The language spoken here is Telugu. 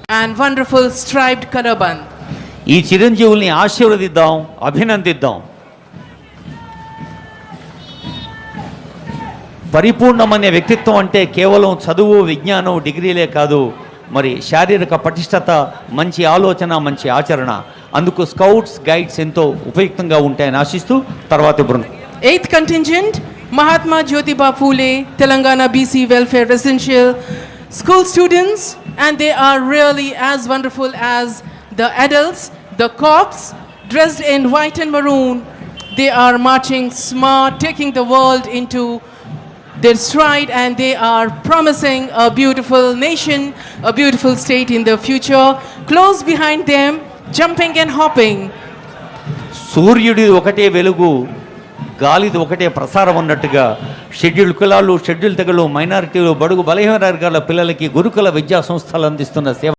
and wonderful striped colorband. ఈ చిరంజీవుల్ని ఆశీర్వదిద్దాం, అభినందిద్దాం. పరిపూర్ణమనే వ్యక్తిత్వం అంటే కేవలం చదువు, విజ్ఞానం, డిగ్రీలే కాదు, మరి శారీరక పటిష్టత, మంచి ఆలోచన, మంచి ఆచరణ. అందుకు స్కౌట్స్, గైడ్స్ ఎంతో ఉపయుక్తంగా ఉంటాయని ఆశిస్తూ తర్వాతి బృందం. 8th contingent, Mahatma Jyotiba Phule, Telangana BC Welfare Residential School students, and they are really as wonderful as the adults. The corps, dressed in white and maroon, they are marching smart, taking the world into their stride, and they are promising a beautiful nation, a beautiful state in the future. Close behind them, jumping and hopping. సూర్యుడి ఒకటే వెలుగు, గాలిది ఒకటే ప్రసారం అన్నట్టుగా షెడ్యూల్ కులాలు, షెడ్యూల్ తెగలు, మైనారిటీలు, బడుగు బలహీన వర్గాల పిల్లలకి గురుకుల విద్యా సంస్థలు అందిస్తున్న సేవ